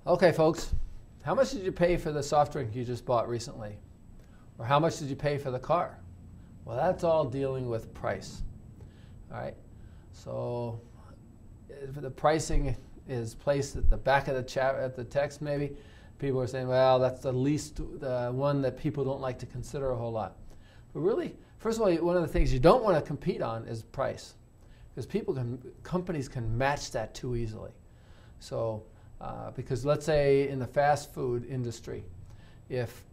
Okay, folks, how much did you pay for the soft drink you just bought recently? Or how much did you pay for the car? Well, that's all dealing with price. All right, so if the pricing is placed at the back of the chat, at the text maybe, people are saying, well, that's the least, the one that people don't like to consider a whole lot. But really, first of all, one of the things you don't want to compete on is price, because companies can match that too easily. So, because let's say in the fast food industry, if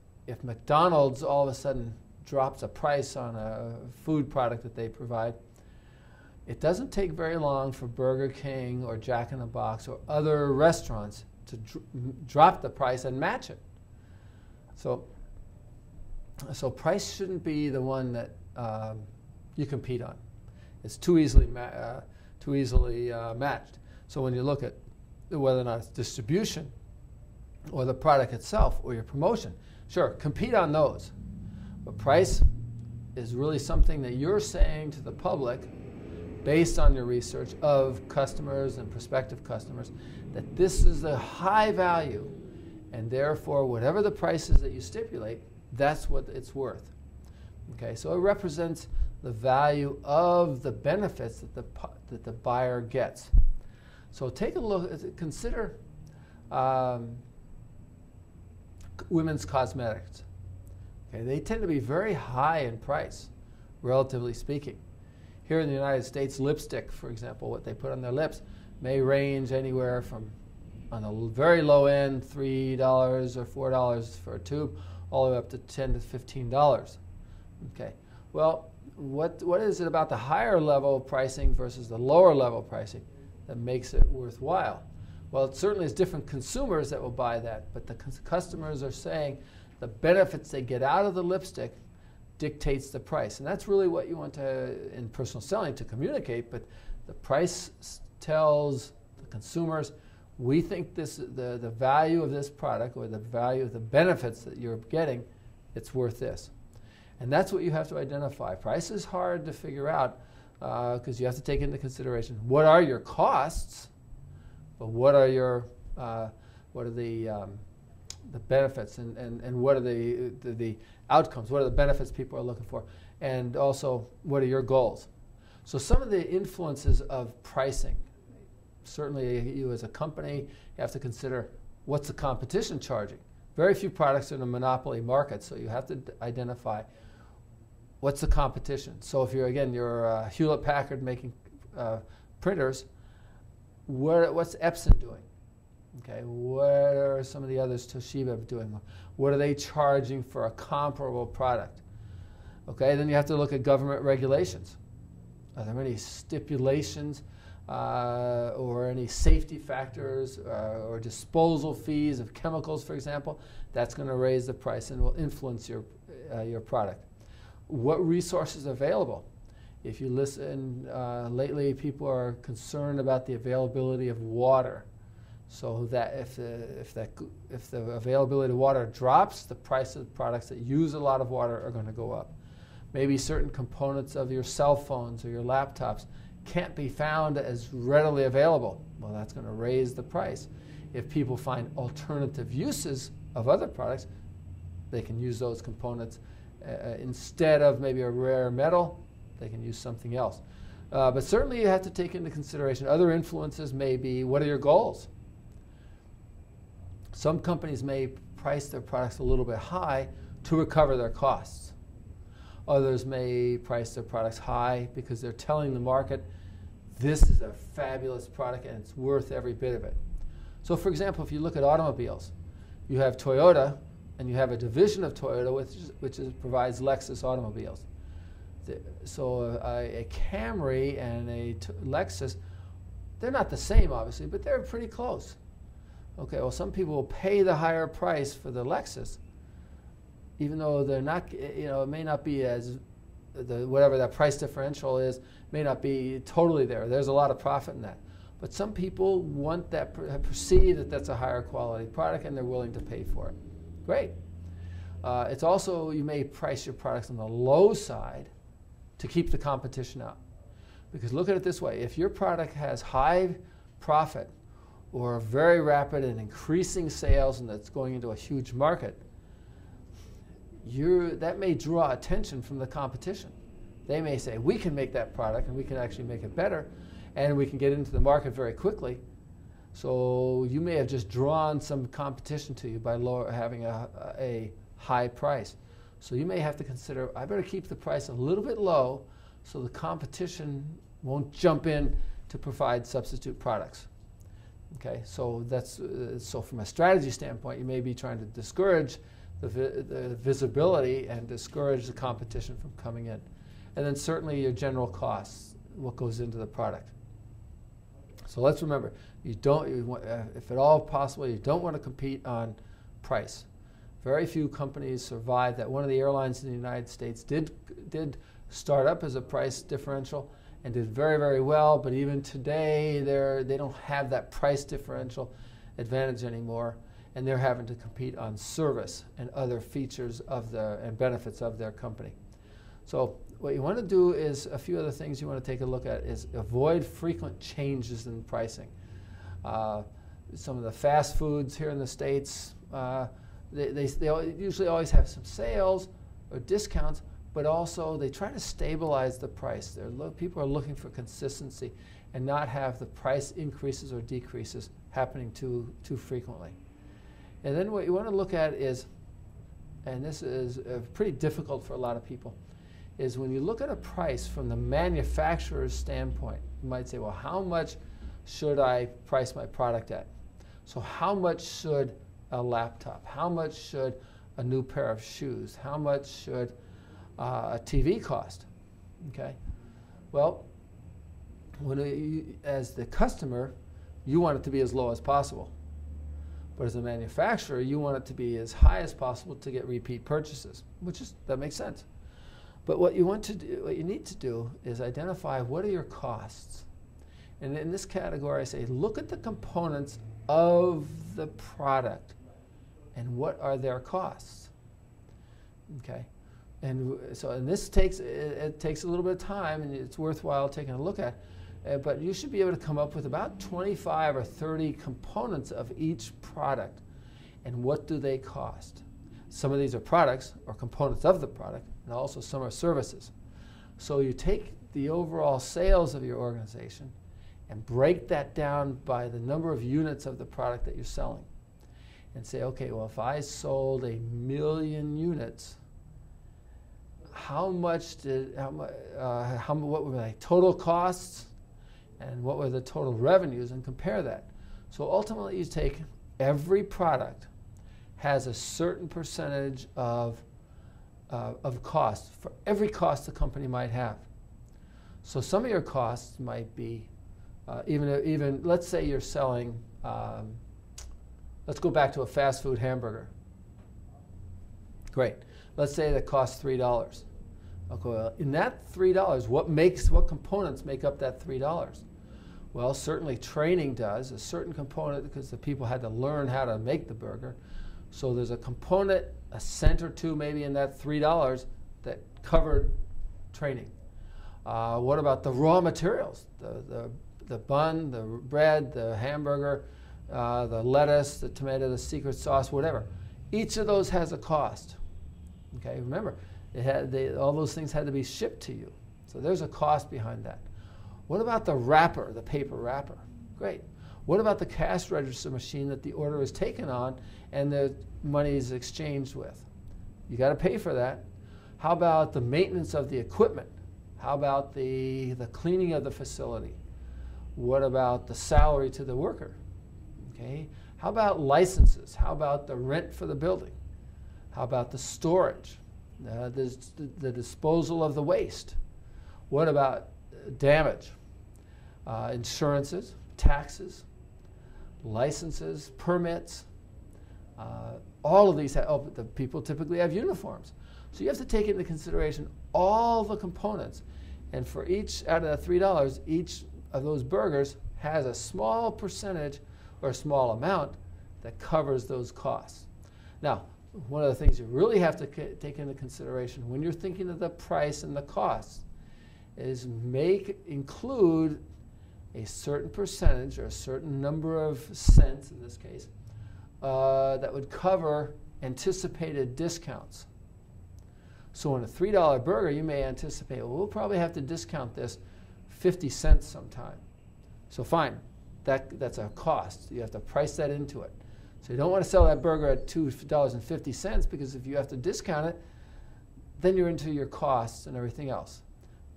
McDonald's all of a sudden drops a price on a food product that they provide, it doesn't take very long for Burger King or Jack in the Box or other restaurants to drop the price and match it. So price shouldn't be the one that you compete on. It's too easily matched. So when you look at whether or not it's distribution or the product itself or your promotion, sure, compete on those. But price is really something that you're saying to the public based on your research of customers and prospective customers that this is a high value, and therefore whatever the price is that you stipulate, that's what it's worth. Okay, so it represents the value of the benefits that the buyer gets. So take a look, consider women's cosmetics. Okay, they tend to be very high in price, relatively speaking. Here in the United States, lipstick, for example, what they put on their lips may range anywhere from, on the very low end, $3 or $4 for a tube, all the way up to $10 to $15. Okay, well, what is it about the higher level pricing versus the lower level pricing that makes it worthwhile? Well, it certainly is different consumers that will buy that, but the customers are saying the benefits they get out of the lipstick dictates the price. And that's really what you want to, in personal selling, to communicate, but the price tells the consumers, we think the value of this product or the value of the benefits that you're getting, it's worth this. And that's what you have to identify. Price is hard to figure out because you have to take into consideration what are your costs, but what are the benefits and what are the outcomes, what are the benefits people are looking for, and also what are your goals. So some of the influences of pricing, certainly you as a company, you have to consider what's the competition charging. Very few products are in a monopoly market, so you have to identify what's the competition. So if you're Hewlett-Packard making printers, what's Epson doing? Okay, what are some of the others, Toshiba, doing? What are they charging for a comparable product? Okay, then you have to look at government regulations. Are there any stipulations or any safety factors or disposal fees of chemicals, for example? That's going to raise the price and will influence your product. What resources are available? If you listen, lately people are concerned about the availability of water. So that if the availability of water drops, the price of products that use a lot of water are going to go up. Maybe certain components of your cell phones or your laptops can't be found as readily available. Well, that's going to raise the price. If people find alternative uses of other products, they can use those components instead of maybe a rare metal, they can use something else. But certainly you have to take into consideration other influences. May be, what are your goals? Some companies may price their products a little bit high to recover their costs. Others may price their products high because they're telling the market, this is a fabulous product and it's worth every bit of it. So for example, if you look at automobiles, you have Toyota and you have a division of Toyota which provides Lexus automobiles. So a Camry and a Lexus, they're not the same obviously, but they're pretty close. Okay, well some people will pay the higher price for the Lexus, even though they're not, it may not be as, whatever that price differential is, may not be totally there. There's a lot of profit in that. But some people want that, perceive that that's a higher quality product and they're willing to pay for it. Great. It's also, you may price your products on the low side to keep the competition out. Because look at it this way, if your product has high profit or very rapid and increasing sales and that's going into a huge market, that may draw attention from the competition. They may say, we can make that product and we can actually make it better and we can get into the market very quickly. So you may have just drawn some competition to you by having a high price. So you may have to consider, I better keep the price a little bit low so the competition won't jump in to provide substitute products. Okay, so so from a strategy standpoint, you may be trying to discourage the visibility and discourage the competition from coming in. And then certainly your general costs, what goes into the product. So let's remember, if at all possible, you don't want to compete on price. Very few companies survive that. One of the airlines in the United States did start up as a price differential and did very, very well, but even today they don't have that price differential advantage anymore, and they're having to compete on service and other features and benefits of their company. So what you want to do is a few other things you want to take a look at is avoid frequent changes in pricing. Some of the fast foods here in the States, they usually always have some sales or discounts, but also they try to stabilize the price. People are looking for consistency and not have the price increases or decreases happening too frequently. And then what you want to look at is, and this is pretty difficult for a lot of people, is when you look at a price from the manufacturer's standpoint, you might say, well, how much should I price my product at? So how much should a laptop? How much should a new pair of shoes? How much should a TV cost? Okay. Well, as the customer, you want it to be as low as possible. But as a manufacturer, you want it to be as high as possible to get repeat purchases, that makes sense. But what you need to do is identify what are your costs. And in this category, I say, look at the components of the product and what are their costs. Okay. And this takes a little bit of time, and it's worthwhile taking a look at. But you should be able to come up with about 25 or 30 components of each product, and what do they cost. Some of these are products or components of the product, and also some are services. So you take the overall sales of your organization and break that down by the number of units of the product that you're selling, and say, okay, well, if I sold 1 million units, what were my total costs and what were the total revenues, and compare that. So ultimately you take every product has a certain percentage of cost for every cost the company might have. So some of your costs might be even let's say you're selling, let's go back to a fast food hamburger. Great. Let's say that costs $3. Okay, well, in that $3, what components make up that $3? Well, certainly training does, a certain component, because the people had to learn how to make the burger. So there's a component, a cent or two maybe in that $3 that covered training. What about the raw materials? The bun, the bread, the hamburger, the lettuce, the tomato, the secret sauce, whatever. Each of those has a cost. Okay, remember, all those things had to be shipped to you. So there's a cost behind that. What about the wrapper, the paper wrapper? Great. What about the cash register machine that the order is taken on and the money is exchanged with? You got to pay for that. How about the maintenance of the equipment? How about the cleaning of the facility? What about the salary to the worker? Okay. How about licenses? How about the rent for the building? How about the storage? The disposal of the waste? What about damage? Insurances, taxes, licenses, permits. All of these, the people typically have uniforms. So you have to take into consideration all the components. And for each, out of the $3, each of those burgers has a small percentage or a small amount that covers those costs. Now, one of the things you really have to take into consideration when you're thinking of the price and the costs is include a certain percentage or a certain number of cents in this case that would cover anticipated discounts. So on a $3 burger, you may anticipate, well, we'll probably have to discount this 50 cents sometime. So fine, that's a cost. You have to price that into it. So you don't want to sell that burger at $2.50 because if you have to discount it, then you're into your costs and everything else.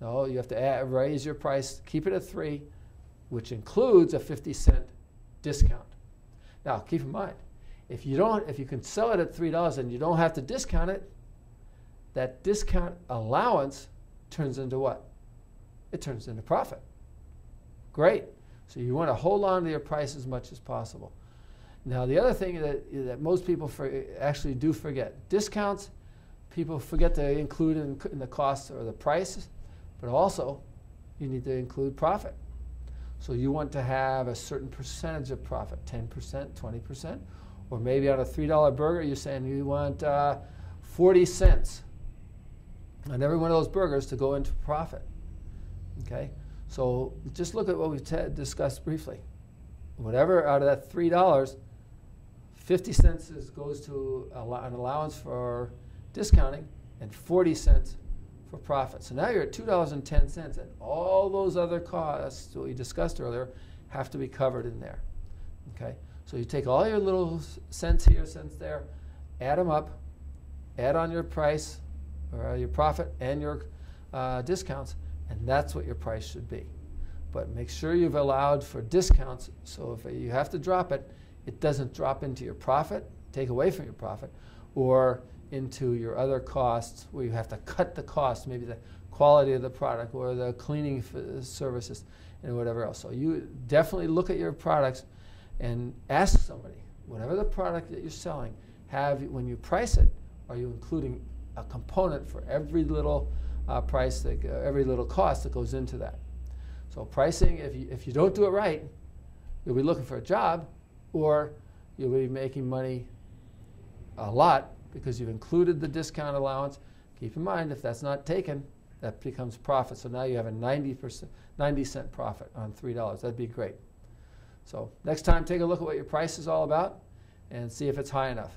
No, you have to raise your price, keep it at $3, which includes a 50-cent discount. Now, keep in mind, if you can sell it at $3 and you don't have to discount it, that discount allowance turns into what? It turns into profit. Great. So you want to hold on to your price as much as possible. Now, the other thing that most people actually do forget, discounts, people forget to include in the cost or the price, but also you need to include profit. So you want to have a certain percentage of profit, 10%, 20%, or maybe on a $3 burger, you're saying you want 40 cents on every one of those burgers to go into profit. Okay? So just look at what we've discussed briefly. Whatever out of that $3, 50 cents goes to an allowance for discounting and 40 cents for profit. So now you're at $2.10, and all those other costs that we discussed earlier have to be covered in there. Okay? So you take all your little cents here, cents there, add them up, add on your price, or your profit and your discounts, and that's what your price should be. But make sure you've allowed for discounts, so if you have to drop it, it doesn't drop into your profit, take away from your profit, or into your other costs where you have to cut the cost, maybe the quality of the product or the cleaning services and whatever else. So you definitely look at your products and ask somebody, whatever the product that you're selling, when you price it, are you including a component for every little price, every little cost that goes into that? So pricing, if you don't do it right, you'll be looking for a job, or you'll be making money a lot because you've included the discount allowance. Keep in mind, if that's not taken, that becomes profit. So now you have a 90-cent profit on $3. That'd be great. So next time, take a look at what your price is all about and see if it's high enough.